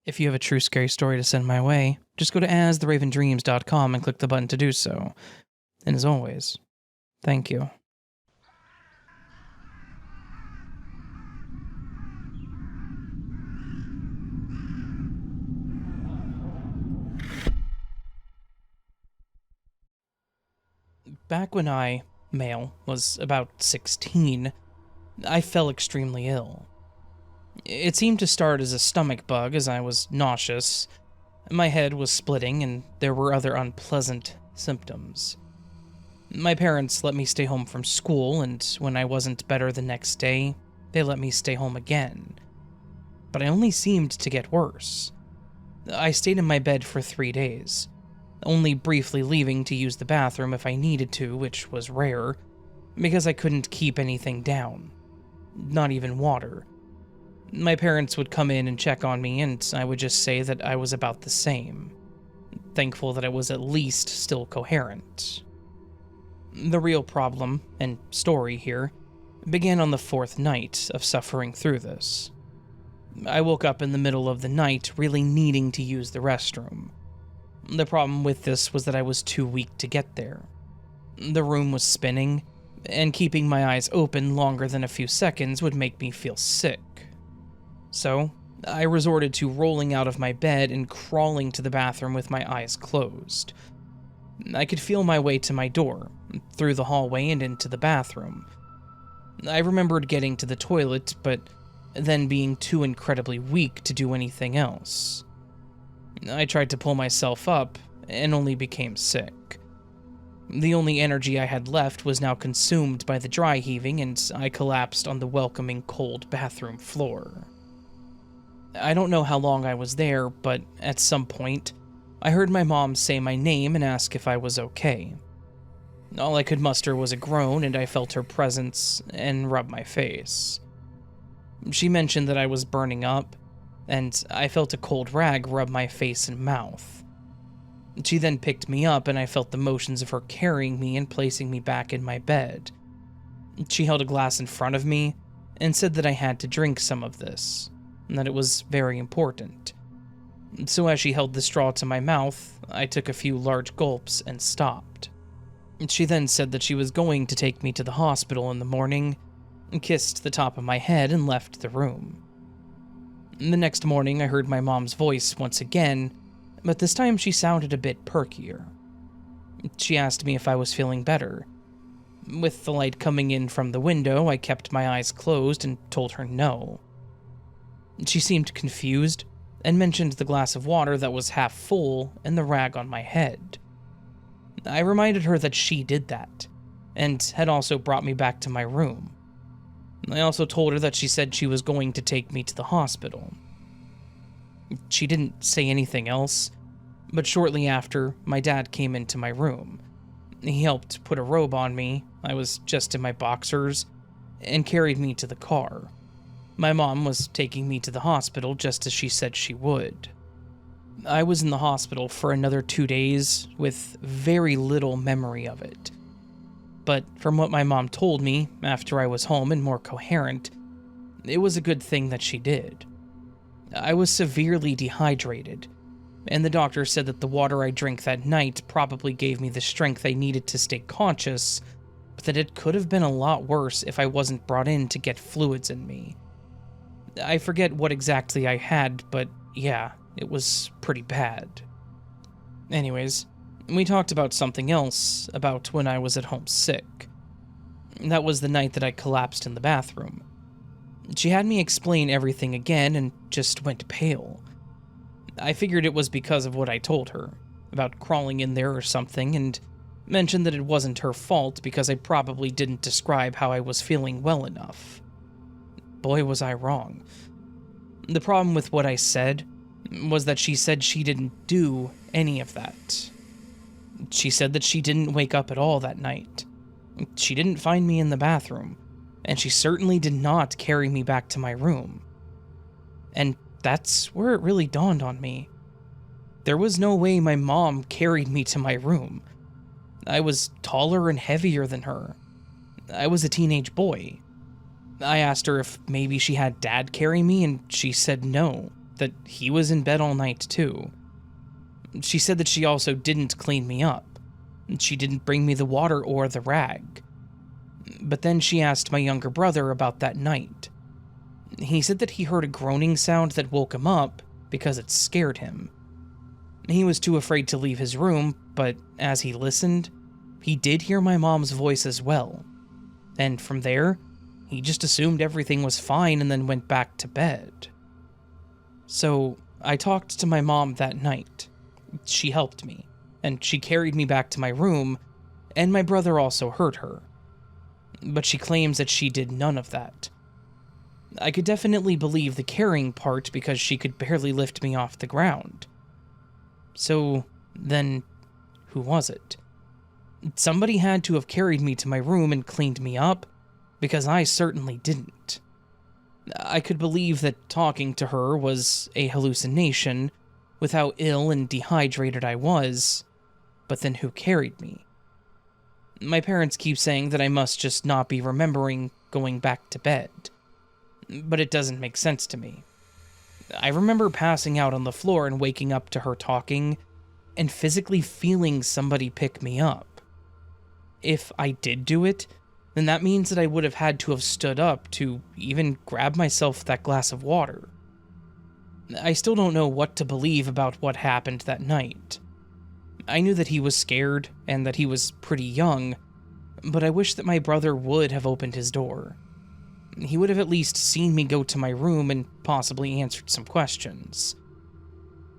If you have a true scary story to send my way, just go to astheravendreams.com and click the button to do so. And as always, thank you. Back when I, male, was about 16, I fell extremely ill. It seemed to start as a stomach bug as I was nauseous, my head was splitting, and there were other unpleasant symptoms. My parents let me stay home from school, and when I wasn't better the next day, they let me stay home again. But I only seemed to get worse. I stayed in my bed for 3 days, only briefly leaving to use the bathroom if I needed to, which was rare, because I couldn't keep anything down. Not even water. My parents would come in and check on me, and I would just say that I was about the same, thankful that I was at least still coherent. The real problem, and story here, began on the 4th night of suffering through this. I woke up in the middle of the night really needing to use the restroom. The problem with this was that I was too weak to get there. The room was spinning, and keeping my eyes open longer than a few seconds would make me feel sick. So, I resorted to rolling out of my bed and crawling to the bathroom with my eyes closed. I could feel my way to my door, through the hallway and into the bathroom. I remembered getting to the toilet, but then being too incredibly weak to do anything else. I tried to pull myself up, and only became sick. The only energy I had left was now consumed by the dry heaving, and I collapsed on the welcoming cold bathroom floor. I don't know how long I was there, but at some point, I heard my mom say my name and ask if I was okay. All I could muster was a groan, and I felt her presence and rub my face. She mentioned that I was burning up, and I felt a cold rag rub my face and mouth. She then picked me up, and I felt the motions of her carrying me and placing me back in my bed. She held a glass in front of me and said that I had to drink some of this, and that it was very important. So as she held the straw to my mouth, I took a few large gulps and stopped. She then said that she was going to take me to the hospital in the morning, kissed the top of my head, and left the room. The next morning, I heard my mom's voice once again, but this time she sounded a bit perkier. She asked me if I was feeling better. With the light coming in from the window, I kept my eyes closed and told her no. She seemed confused, and mentioned the glass of water that was half full and the rag on my head. I reminded her that she did that, and had also brought me back to my room. I also told her that she said she was going to take me to the hospital. She didn't say anything else, but shortly after, my dad came into my room. He helped put a robe on me, I was just in my boxers, and carried me to the car. My mom was taking me to the hospital just as she said she would. I was in the hospital for another 2 days with very little memory of it. But from what my mom told me after I was home and more coherent, it was a good thing that she did. I was severely dehydrated, and the doctor said that the water I drank that night probably gave me the strength I needed to stay conscious, but that it could have been a lot worse if I wasn't brought in to get fluids in me. I forget what exactly I had, but yeah, it was pretty bad. Anyways, we talked about something else, about when I was at home sick. That was the night that I collapsed in the bathroom. She had me explain everything again and just went pale. I figured it was because of what I told her, about crawling in there or something, and mentioned that it wasn't her fault because I probably didn't describe how I was feeling well enough. Boy, was I wrong. The problem with what I said was that she said she didn't do any of that. She said that she didn't wake up at all that night. She didn't find me in the bathroom, and she certainly did not carry me back to my room. And that's where it really dawned on me. There was no way my mom carried me to my room. I was taller and heavier than her. I was a teenage boy. I asked her if maybe she had Dad carry me, and she said no, that he was in bed all night too. She said that she also didn't clean me up. She didn't bring me the water or the rag. But then she asked my younger brother about that night. He said that he heard a groaning sound that woke him up because it scared him. He was too afraid to leave his room, but as he listened, he did hear my mom's voice as well. And from there, he just assumed everything was fine and then went back to bed. So I talked to my mom that night. She helped me, and she carried me back to my room, and my brother also heard her. But she claims that she did none of that. I could definitely believe the carrying part because she could barely lift me off the ground. So then, who was it? Somebody had to have carried me to my room and cleaned me up, because I certainly didn't. I could believe that talking to her was a hallucination, with how ill and dehydrated I was, but then who carried me? My parents keep saying that I must just not be remembering going back to bed, but it doesn't make sense to me. I remember passing out on the floor and waking up to her talking, and physically feeling somebody pick me up. If I did do it, then that means that I would have had to have stood up to even grab myself that glass of water. I still don't know what to believe about what happened that night. I knew that he was scared and that he was pretty young, but I wish that my brother would have opened his door. He would have at least seen me go to my room and possibly answered some questions.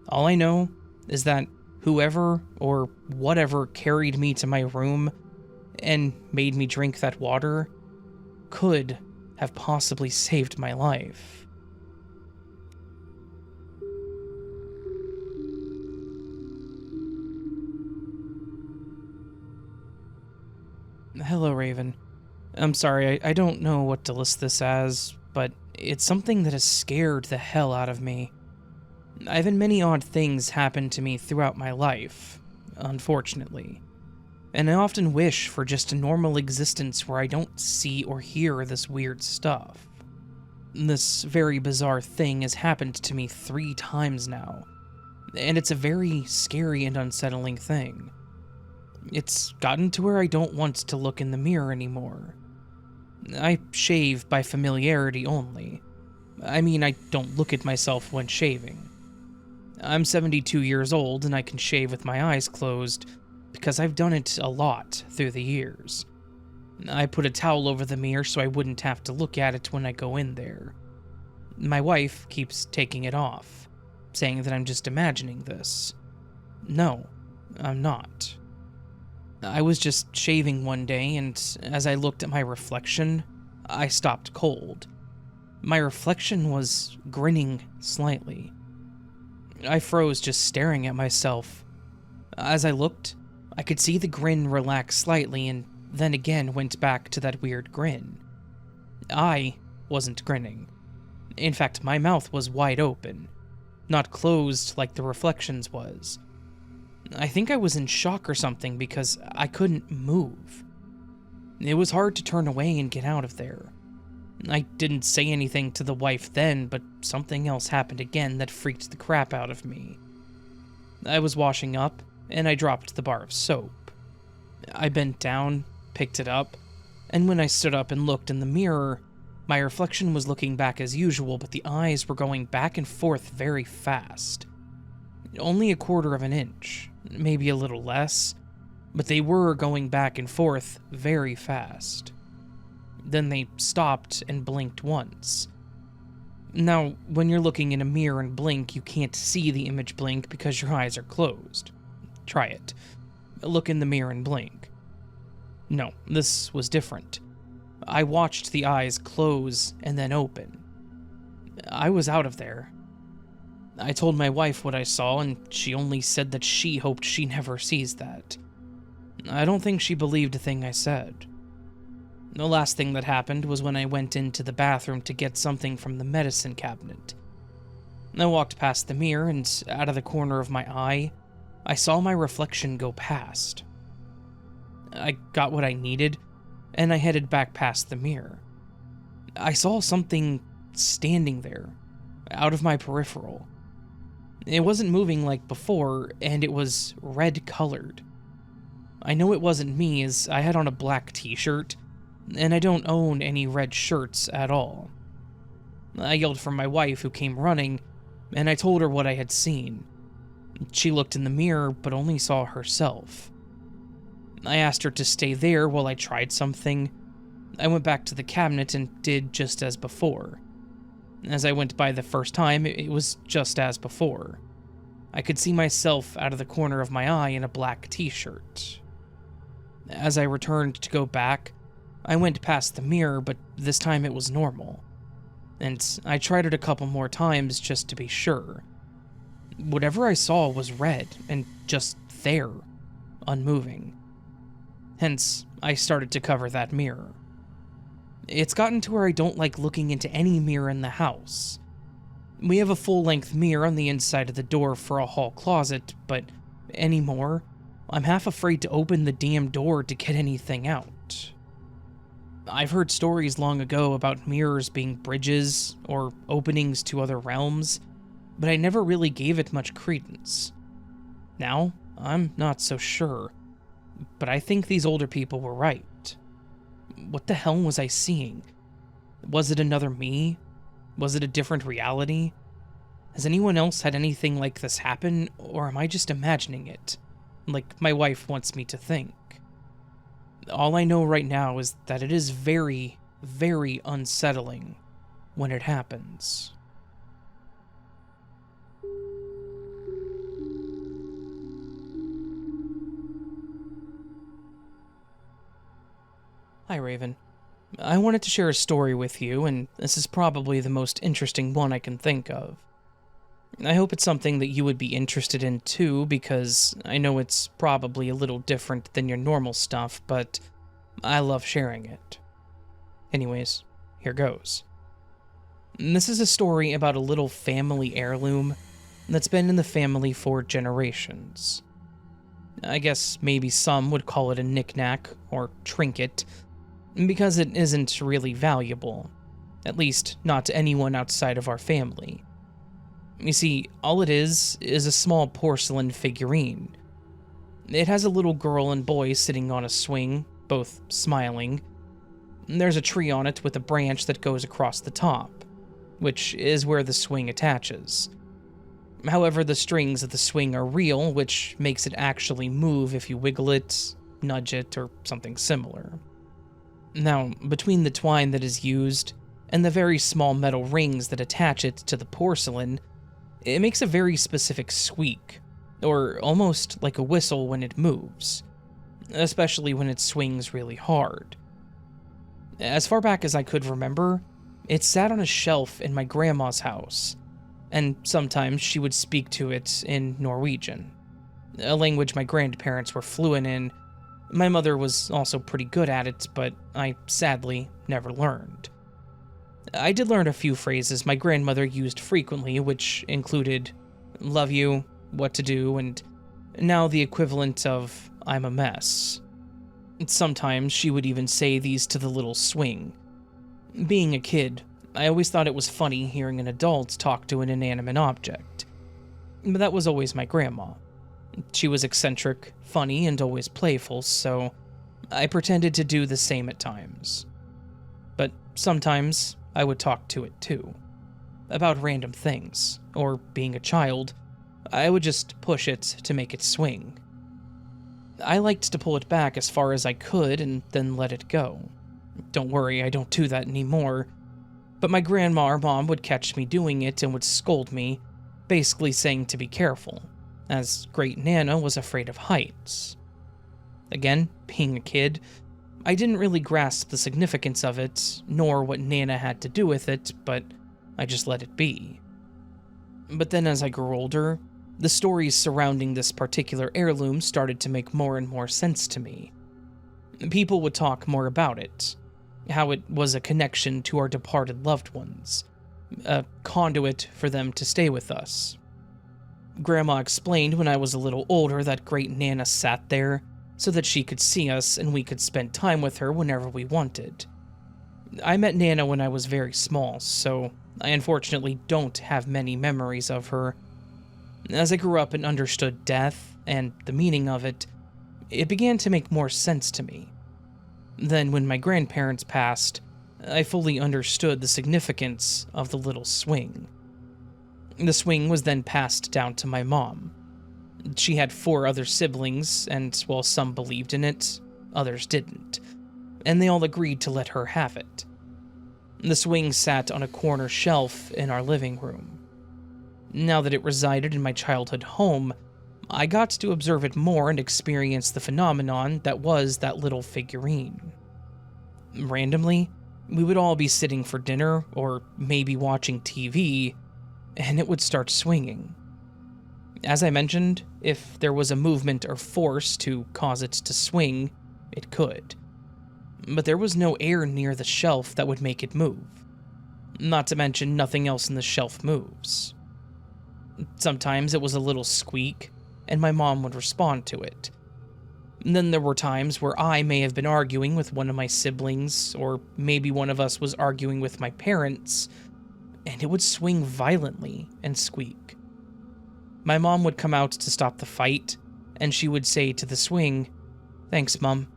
All I know is that whoever or whatever carried me to my room and made me drink that water could have possibly saved my life. Hello, Raven. I'm sorry, I don't know what to list this as, but it's something that has scared the hell out of me. I've had many odd things happen to me throughout my life, unfortunately, and I often wish for just a normal existence where I don't see or hear this weird stuff. This very bizarre thing has happened to me 3 times now, and it's a very scary and unsettling thing. It's gotten to where I don't want to look in the mirror anymore. I shave by familiarity only. I mean, I don't look at myself when shaving. I'm 72 years old and I can shave with my eyes closed because I've done it a lot through the years. I put a towel over the mirror so I wouldn't have to look at it when I go in there. My wife keeps taking it off, saying that I'm just imagining this. No, I'm not. I was just shaving one day, and as I looked at my reflection, I stopped cold. My reflection was grinning slightly. I froze just staring at myself. As I looked, I could see the grin relax slightly and then again went back to that weird grin. I wasn't grinning. In fact, my mouth was wide open, not closed like the reflection's was. I think I was in shock or something because I couldn't move. It was hard to turn away and get out of there. I didn't say anything to the wife then, but something else happened again that freaked the crap out of me. I was washing up, and I dropped the bar of soap. I bent down, picked it up, and when I stood up and looked in the mirror, my reflection was looking back as usual, but the eyes were going back and forth very fast. Only a quarter of an inch, maybe a little less, but they were going back and forth very fast. Then they stopped and blinked once. Now, when you're looking in a mirror and blink, you can't see the image blink because your eyes are closed. Try it. Look in the mirror and blink. No, this was different. I watched the eyes close and then open. I was out of there. I told my wife what I saw, and she only said that she hoped she never sees that. I don't think she believed a thing I said. The last thing that happened was when I went into the bathroom to get something from the medicine cabinet. I walked past the mirror, and out of the corner of my eye, I saw my reflection go past. I got what I needed, and I headed back past the mirror. I saw something standing there, out of my peripheral. It wasn't moving like before, and it was red-colored. I know it wasn't me, as I had on a black t-shirt, and I don't own any red shirts at all. I yelled for my wife, who came running, and I told her what I had seen. She looked in the mirror, but only saw herself. I asked her to stay there while I tried something. I went back to the cabinet and did just as before. As I went by the first time, it was just as before. I could see myself out of the corner of my eye in a black t-shirt. As I returned to go back, I went past the mirror, but this time it was normal. And I tried it a couple more times just to be sure. Whatever I saw was red and just there, unmoving. Hence, I started to cover that mirror. It's gotten to where I don't like looking into any mirror in the house. We have a full-length mirror on the inside of the door for a hall closet, but anymore, I'm half afraid to open the damn door to get anything out. I've heard stories long ago about mirrors being bridges or openings to other realms, but I never really gave it much credence. Now, I'm not so sure, but I think these older people were right. What the hell was I seeing? Was it another me? Was it a different reality? Has anyone else had anything like this happen, or am I just imagining it, like my wife wants me to think? All I know right now is that it is very, very unsettling when it happens. Hi, Raven. I wanted to share a story with you, and this is probably the most interesting one I can think of. I hope it's something that you would be interested in too, because I know it's probably a little different than your normal stuff, but I love sharing it. Anyways, here goes. This is a story about a little family heirloom that's been in the family for generations. I guess maybe some would call it a knick-knack or trinket, because it isn't really valuable, at least not to anyone outside of our family. You see, all it is a small porcelain figurine. It has a little girl and boy sitting on a swing, both smiling. There's a tree on it with a branch that goes across the top, which is where the swing attaches. However, the strings of the swing are real, which makes it actually move if you wiggle it, nudge it, or something similar. Now, between the twine that is used and the very small metal rings that attach it to the porcelain, it makes a very specific squeak, or almost like a whistle when it moves, especially when it swings really hard. As far back as I could remember, it sat on a shelf in my grandma's house, and sometimes she would speak to it in Norwegian, a language my grandparents were fluent in. My mother was also pretty good at it, but I sadly never learned. I did learn a few phrases my grandmother used frequently, which included love you, what to do, and now the equivalent of I'm a mess. Sometimes she would even say these to the little swing. Being a kid, I always thought it was funny hearing an adult talk to an inanimate object. But that was always my grandma. She was eccentric, funny, and always playful, so I pretended to do the same at times. But sometimes I would talk to it too, about random things, or being a child, I would just push it to make it swing. I liked to pull it back as far as I could and then let it go. Don't worry, I don't do that anymore, but my grandma or mom would catch me doing it and would scold me, basically saying to be careful, as Great Nana was afraid of heights. Again, being a kid, I didn't really grasp the significance of it, nor what Nana had to do with it, but I just let it be. But then as I grew older, the stories surrounding this particular heirloom started to make more and more sense to me. People would talk more about it, how it was a connection to our departed loved ones, a conduit for them to stay with us. Grandma explained when I was a little older that Great Nana sat there so that she could see us and we could spend time with her whenever we wanted. I met Nana when I was very small, so I unfortunately don't have many memories of her. As I grew up and understood death and the meaning of it, it began to make more sense to me. Then, when my grandparents passed, I fully understood the significance of the little swing. The swing was then passed down to my mom. She had 4 other siblings, and while some believed in it, others didn't, and they all agreed to let her have it. The swing sat on a corner shelf in our living room. Now that it resided in my childhood home, I got to observe it more and experience the phenomenon that was that little figurine. Randomly, we would all be sitting for dinner or maybe watching TV, and it would start swinging. As I mentioned, if there was a movement or force to cause it to swing, it could. But there was no air near the shelf that would make it move. Not to mention, nothing else in the shelf moves. Sometimes it was a little squeak, and my mom would respond to it. And then there were times where I may have been arguing with one of my siblings, or maybe one of us was arguing with my parents, and it would swing violently and squeak. My mom would come out to stop the fight, and she would say to the swing, "Thanks, Mum,"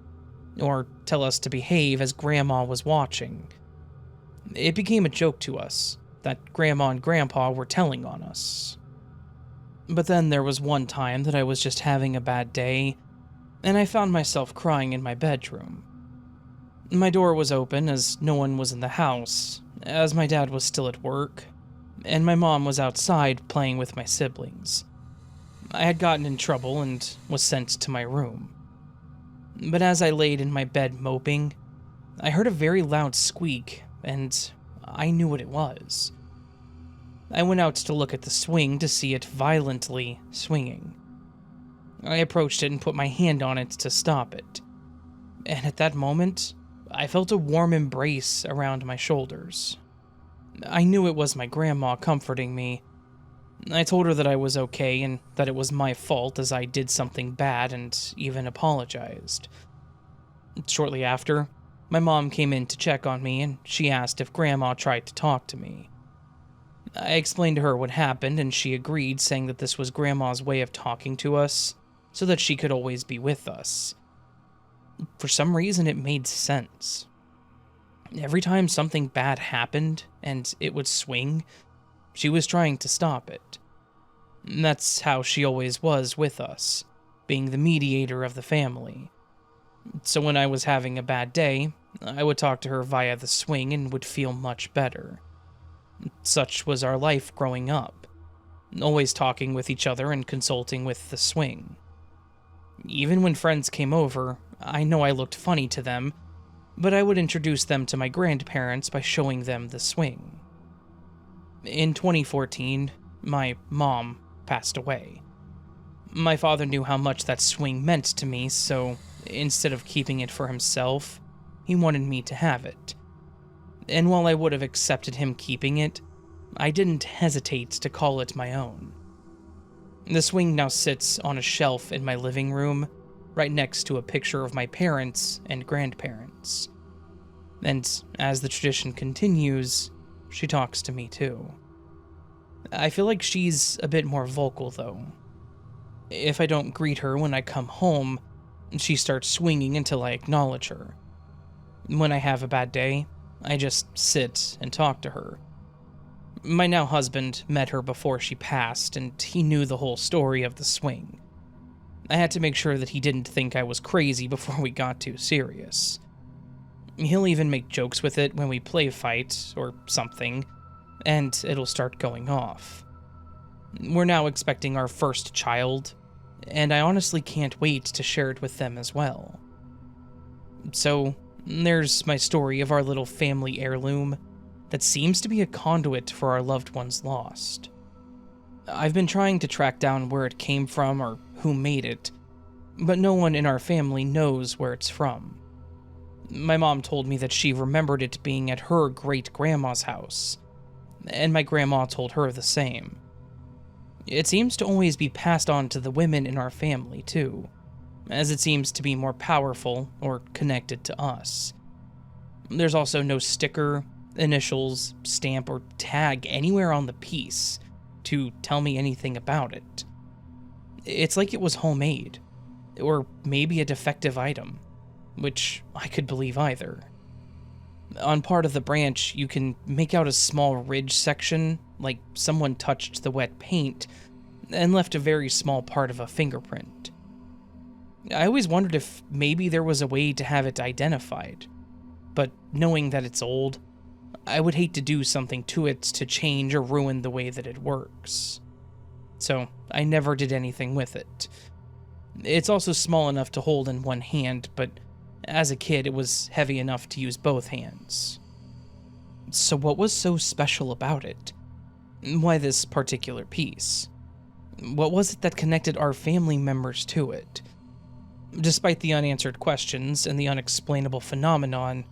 or tell us to behave as Grandma was watching. It became a joke to us that Grandma and Grandpa were telling on us. But then there was one time that I was just having a bad day, and I found myself crying in my bedroom. My door was open as no one was in the house, as my dad was still at work, and my mom was outside playing with my siblings. I had gotten in trouble and was sent to my room. But as I laid in my bed moping, I heard a very loud squeak, and I knew what it was. I went out to look at the swing to see it violently swinging. I approached it and put my hand on it to stop it. And at that moment, I felt a warm embrace around my shoulders. I knew it was my grandma comforting me. I told her that I was okay and that it was my fault as I did something bad and even apologized. Shortly after, my mom came in to check on me and she asked if Grandma tried to talk to me. I explained to her what happened and she agreed, saying that this was Grandma's way of talking to us so that she could always be with us. For some reason, it made sense. Every time something bad happened and it would swing, she was trying to stop it. And that's how she always was with us, being the mediator of the family. So when I was having a bad day, I would talk to her via the swing and would feel much better. Such was our life growing up, always talking with each other and consulting with the swing. Even when friends came over, I know I looked funny to them, but I would introduce them to my grandparents by showing them the swing. In 2014, my mom passed away. My father knew how much that swing meant to me, so instead of keeping it for himself, he wanted me to have it. And while I would have accepted him keeping it, I didn't hesitate to call it my own. The swing now sits on a shelf in my living room, right next to a picture of my parents and grandparents. And as the tradition continues, she talks to me too. I feel like she's a bit more vocal though. If I don't greet her when I come home, she starts swinging until I acknowledge her. When I have a bad day, I just sit and talk to her. My now husband met her before she passed, and he knew the whole story of the swing. I had to make sure that he didn't think I was crazy before we got too serious. He'll even make jokes with it when we play fight or something, and it'll start going off. We're now expecting our first child, and I honestly can't wait to share it with them as well. So, there's my story of our little family heirloom that seems to be a conduit for our loved ones lost. I've been trying to track down where it came from or who made it, but no one in our family knows where it's from. My mom told me that she remembered it being at her great-grandma's house, and my grandma told her the same. It seems to always be passed on to the women in our family, too, as it seems to be more powerful or connected to us. There's also no sticker, initials, stamp, or tag anywhere on the piece to tell me anything about it. It's like it was homemade, or maybe a defective item, which I could believe either. On part of the branch, you can make out a small ridge section, like someone touched the wet paint and left a very small part of a fingerprint. I always wondered if maybe there was a way to have it identified, but knowing that it's old, I would hate to do something to it to change or ruin the way that it works. So I never did anything with it. It's also small enough to hold in one hand, but as a kid it was heavy enough to use both hands. So what was so special about it? Why this particular piece? What was it that connected our family members to it? Despite the unanswered questions and the unexplainable phenomenon,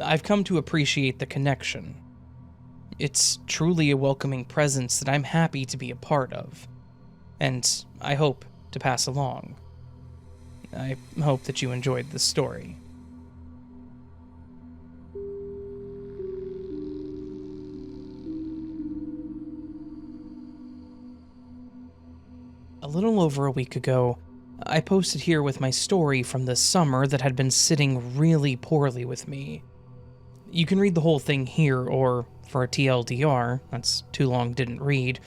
I've come to appreciate the connection. It's truly a welcoming presence that I'm happy to be a part of, and I hope to pass along. I hope that you enjoyed this story. A little over a week ago, I posted here with my story from this summer that had been sitting really poorly with me. You can read the whole thing here, or for a TLDR, that's too long didn't read.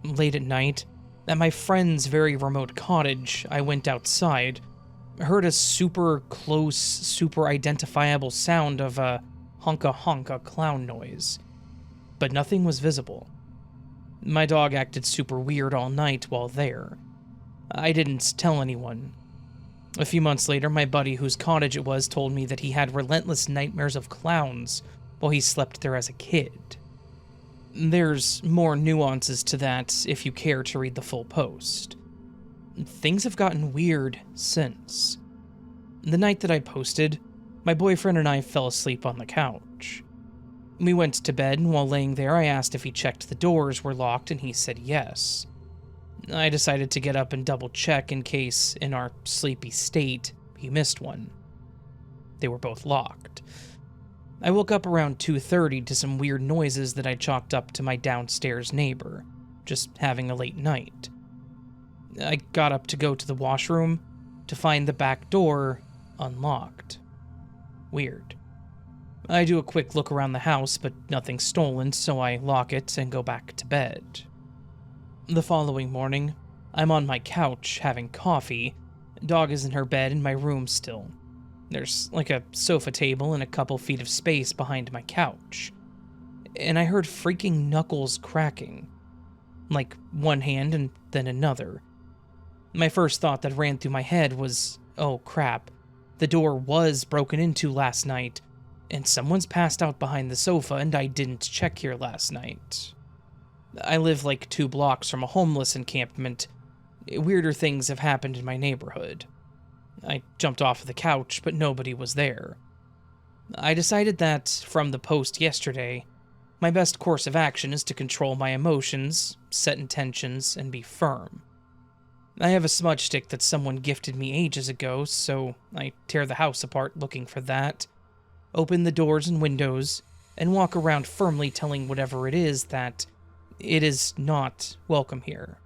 Late at night, at my friend's very remote cottage, I went outside, heard a super close, super identifiable sound of a honka-honka clown noise, but nothing was visible. My dog acted super weird all night while there. I didn't tell anyone. A few months later, my buddy whose cottage it was told me that he had relentless nightmares of clowns while he slept there as a kid. There's more nuances to that if you care to read the full post. Things have gotten weird since. The night that I posted, my boyfriend and I fell asleep on the couch. We went to bed, and while laying there, I asked if he checked the doors were locked, and he said yes. I decided to get up and double check in case, in our sleepy state, he missed one. They were both locked. I woke up around 2:30 to some weird noises that I chalked up to my downstairs neighbor, just having a late night. I got up to go to the washroom to find the back door unlocked. Weird. I do a quick look around the house, but nothing's stolen, so I lock it and go back to bed. The following morning, I'm on my couch having coffee. Dog is in her bed in my room still. There's like a sofa table and a couple feet of space behind my couch. And I heard freaking knuckles cracking. Like one hand and then another. My first thought that ran through my head was, oh crap, the door was broken into last night, and someone's passed out behind the sofa and I didn't check here last night. I live like 2 blocks from a homeless encampment. Weirder things have happened in my neighborhood. I jumped off of the couch, but nobody was there. I decided that, from the post yesterday, my best course of action is to control my emotions, set intentions, and be firm. I have a smudge stick that someone gifted me ages ago, so I tear the house apart looking for that, open the doors and windows, and walk around firmly telling whatever it is that it is not welcome here,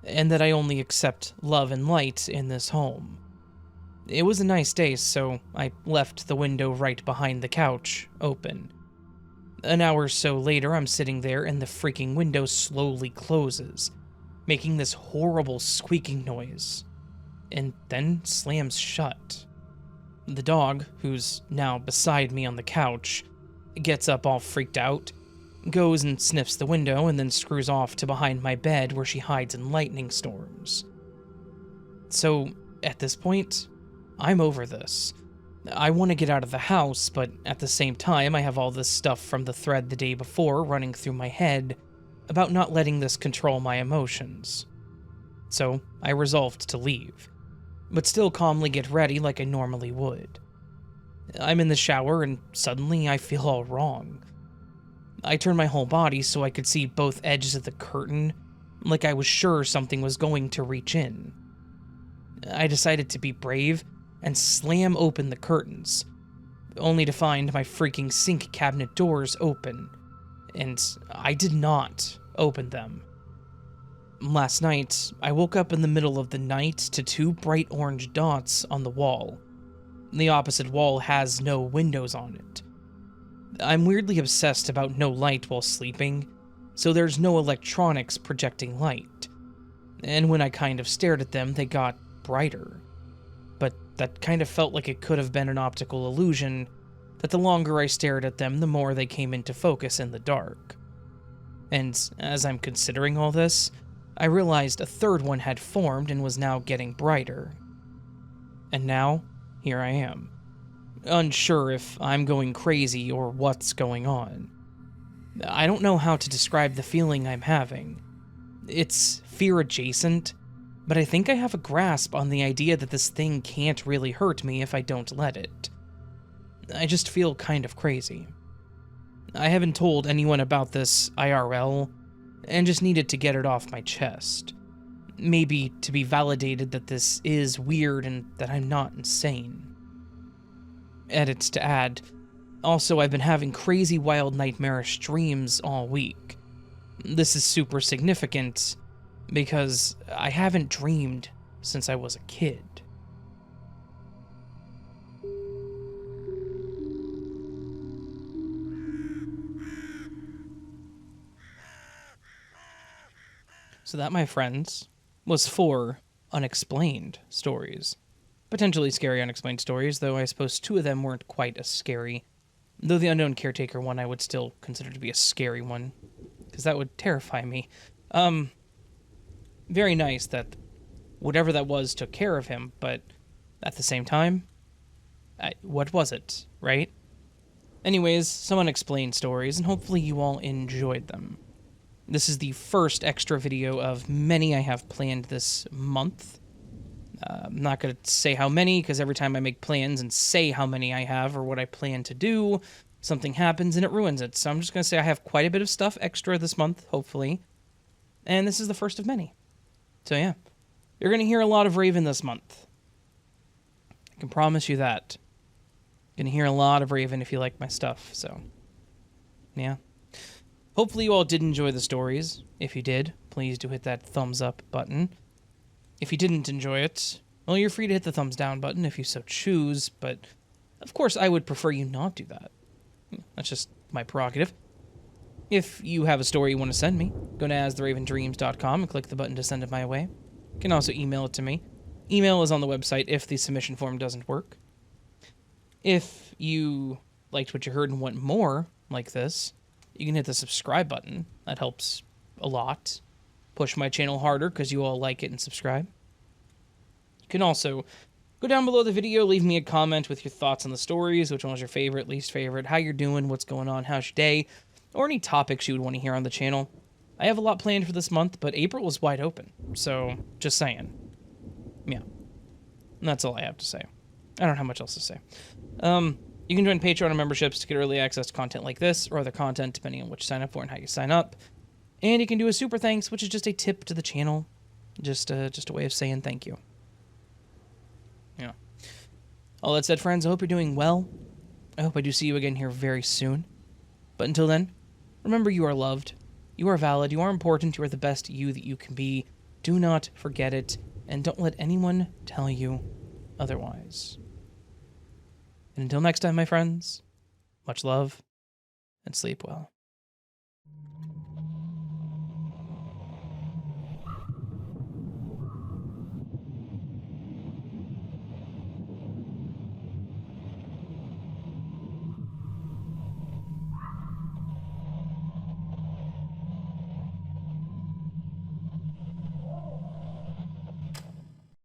and that I only accept love and light in this home. It was a nice day, so I left the window right behind the couch open. An hour or so later, I'm sitting there and the freaking window slowly closes, making this horrible squeaking noise, and then slams shut. The dog, who's now beside me on the couch, gets up all freaked out, goes and sniffs the window, and then screws off to behind my bed where she hides in lightning storms. So, at this point, I'm over this. I want to get out of the house, but at the same time, I have all this stuff from the thread the day before running through my head about not letting this control my emotions. So, I resolved to leave, but still calmly get ready like I normally would. I'm in the shower, and suddenly I feel all wrong. I turned my whole body so I could see both edges of the curtain, like I was sure something was going to reach in. I decided to be brave and slam open the curtains. only to find my freaking sink cabinet doors open, and I did not open them. Last night, I woke up in the middle of the night to two bright orange dots on the wall. The opposite wall has no windows on it. I'm weirdly obsessed about no light while sleeping, so there's no electronics projecting light. And when I kind of stared at them, they got brighter. But that kind of felt like it could have been an optical illusion, that the longer I stared at them, the more they came into focus in the dark. And as I'm considering all this, I realized a third one had formed and was now getting brighter. And now, here I am, unsure if I'm going crazy or what's going on. I don't know how to describe the feeling I'm having. It's fear-adjacent, but I think I have a grasp on the idea that this thing can't really hurt me if I don't let it. I just feel kind of crazy. I haven't told anyone about this IRL, and just needed to get it off my chest. Maybe to be validated that this is weird and that I'm not insane. Edits to add. Also, I've been having crazy wild nightmarish dreams all week. This is super significant because I haven't dreamed since I was a kid. So that, my friends, was 4 unexplained stories. Potentially scary unexplained stories, though I suppose 2 of them weren't quite as scary. Though the unknown caretaker one I would still consider to be a scary one, because that would terrify me. Very nice that whatever that was took care of him, but at the same time, what was it, right? Anyways, some unexplained stories, and hopefully you all enjoyed them. This is the first extra video of many I have planned this month. I'm not going to say how many, because every time I make plans and say how many I have or what I plan to do, something happens and it ruins it. So I'm just going to say I have quite a bit of stuff extra this month, hopefully. And this is the first of many. So yeah, you're going to hear a lot of Raven this month. I can promise you that. You're going to hear a lot of Raven if you like my stuff, so yeah. Hopefully you all did enjoy the stories. If you did, please do hit that thumbs up button. If you didn't enjoy it, well, you're free to hit the thumbs down button if you so choose, but of course I would prefer you not do that. That's just my prerogative. If you have a story you want to send me, go to astheravendreams.com and click the button to send it my way. You can also email it to me. Email is on the website if the submission form doesn't work. If you liked what you heard and want more like this, you can hit the subscribe button. That helps a lot. Push my channel harder because you all like it and subscribe. You can also go down below the video, leave me a comment with your thoughts on the stories, which one was your favorite, least favorite, how you're doing, what's going on, how's your day, or any topics you would want to hear on the channel. I have a lot planned for this month, but April is wide open, so just saying. Yeah. And that's all I have to say. I don't have much else to say. You can join Patreon memberships to get early access to content like this, or other content, depending on what you sign up for and how you sign up. And you can do a super thanks, which is just a tip to the channel. Just a way of saying thank you. Yeah. All that said, friends, I hope you're doing well. I hope I do see you again here very soon. But until then, remember you are loved, you are valid, you are important, you are the best you that you can be. Do not forget it, and don't let anyone tell you otherwise. And until next time, my friends, much love, and sleep well.